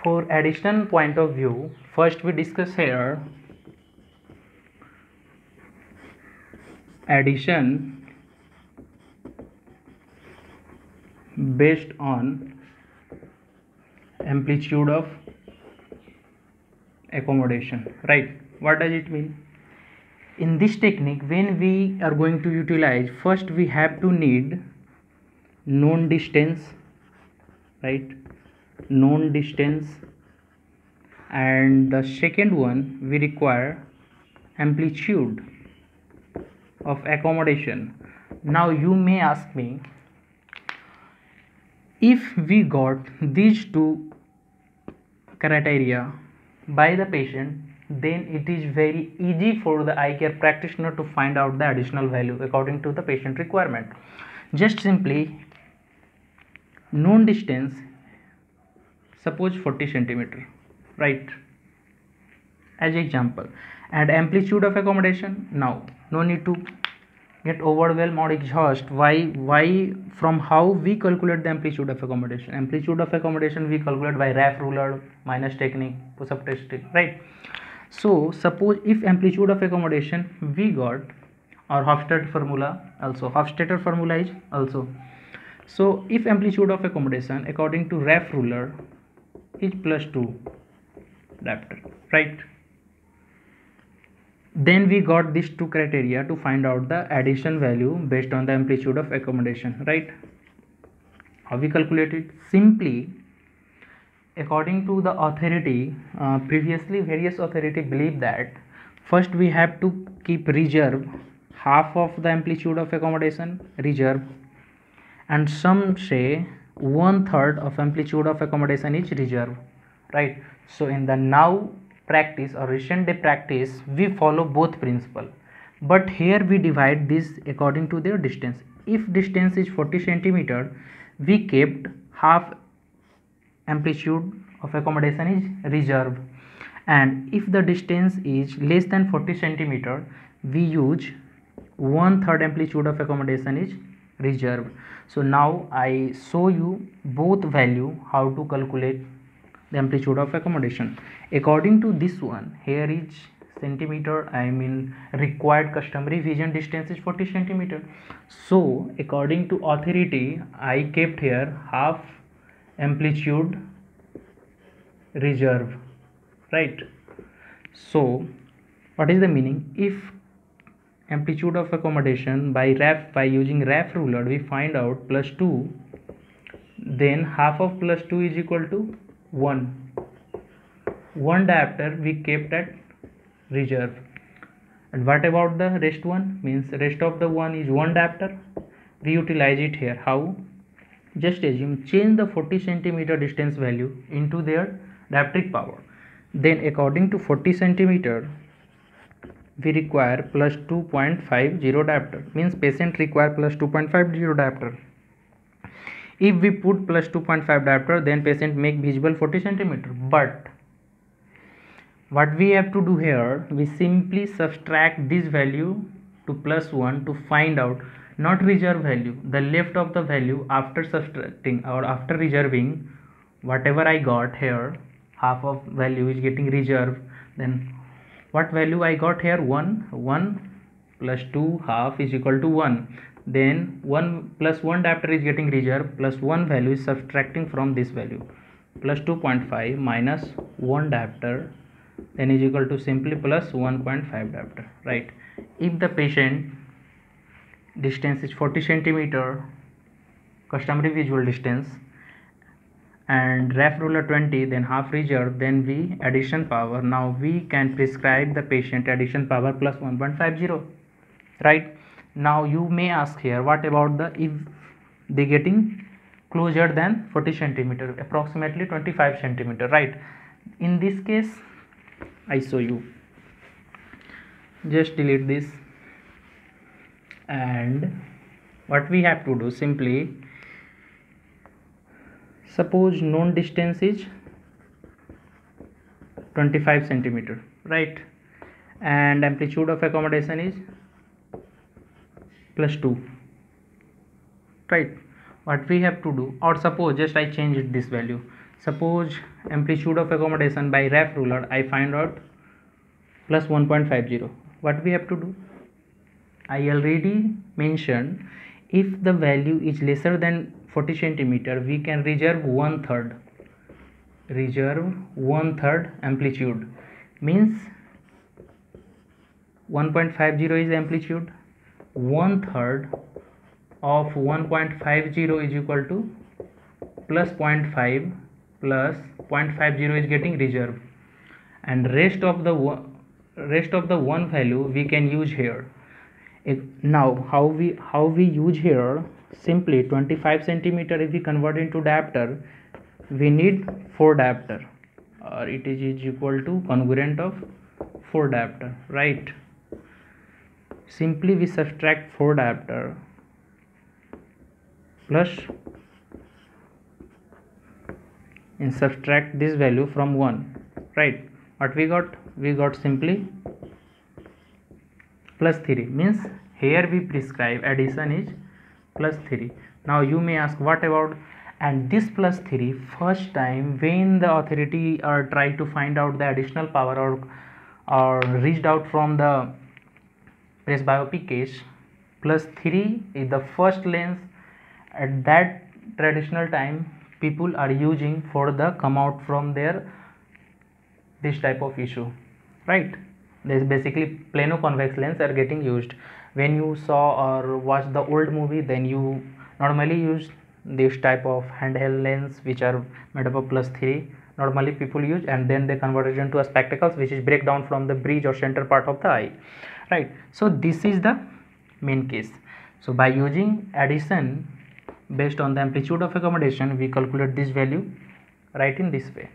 For addition point of view, first we discuss here addition based on amplitude of accommodation, right? What does it mean? In this technique, when we are going to utilize, first we have to need known distance, right? Known distance, and the second one we require amplitude of accommodation. Now you may ask me, if we got these two criteria by the patient, then it is very easy for the eye care practitioner to find out the additional value according to the patient requirement. Just simply known distance, suppose 40 centimeter, right, as example, and amplitude of accommodation. Now no need to get overwhelmed or exhaust. Why from how we calculate the amplitude of accommodation? Amplitude of accommodation we calculate by RAF ruler minus technique, push-up technique, right? So suppose if amplitude of accommodation we got, or Hofstadter formula also, Hofstadter formula is also, so if amplitude of accommodation according to RAF ruler is +2 diopter, right? Then we got these two criteria to find out the addition value based on the amplitude of accommodation, right? How we calculate it? Simply, according to the authority, previously various authority believe that first we have to keep reserve half of the amplitude of accommodation reserve, and some say 1/3 of amplitude of accommodation is reserve, right? So in the now practice or recent day practice, we follow both principle, but here we divide this according to their distance. If distance is 40 centimeter, we kept half amplitude of accommodation is reserve, and if the distance is less than 40 centimeter, we use 1/3 amplitude of accommodation is reserve. So now I show you both value how to calculate the amplitude of accommodation. According to this one, here is centimeter, I mean required customary vision distance is 40 centimeter. So according to authority, I kept here half amplitude reserve, right? So what is the meaning? If amplitude of accommodation by using RAF ruler we find out +2, then half of +2 is equal to 1 diopter we kept at reserve. And what about the rest one? Means rest of the one is 1 diopter. We utilize it here. How? Just assume change the 40 centimeter distance value into their dioptric power, then according to 40 centimeter we require +2.50 diopter, means patient require +2.50 diopter. If we put +2.5 diopter, then patient make visible 40 centimeter. But what we have to do here, we simply subtract this value to +1 to find out not reserve value, the left of the value after subtracting or after reserving whatever I got here, half of value is getting reserved. Then what value I got here? 1 plus 2 half is equal to 1. Then 1 plus 1 diopter is getting reserved, plus 1 value is subtracting from this value, plus 2.5 minus 1 diopter, then is equal to simply plus 1.5 diopter, right? If the patient distance is 40 centimeter customary visual distance and RAF ruler 20, then half reserve, then we addition power. Now we can prescribe the patient addition power plus 1.50, right? Now you may ask here, what about the if they getting closer than 40 centimeter, approximately 25 centimeter, right? In this case I show you, just delete this, and what we have to do, simply suppose known distance is 25 centimeter, right, and amplitude of accommodation is +2, right? What we have to do, or suppose just I change this value, Suppose amplitude of accommodation by ref ruler, I find out plus 1.50. What we have to do? I already mentioned, if the value is lesser than 40 centimeter, we can reserve one third. Reserve one third amplitude means 1.50 is amplitude. One third of 1.50 is equal to plus 0.5 plus 0.50 is getting reserved, and rest of the one value we can use here. Now how we use here? Simply 25 centimeter, if we convert into diameter, we need 4 diameter, or it is equal to congruent of 4 diameter, right? Simply we subtract 4 diameter plus and subtract this value from 1, right? What we got? We got simply plus 3, means here we prescribe addition is plus 3. Now you may ask, what about, and this plus 3, first time when the authority try to find out the additional power or reached out from the presbyopic case, plus 3 is the first lens at that traditional time people are using for the come out from their this type of issue, right? This basically plano convex lens are getting used. When you saw or watch the old movie, then you normally use this type of handheld lens which are made up of plus 3 normally people use, and then they convert it into a spectacles which is break down from the bridge or center part of the eye, right? So this is the main case. So by using addition based on the amplitude of accommodation, we calculate this value right in this way.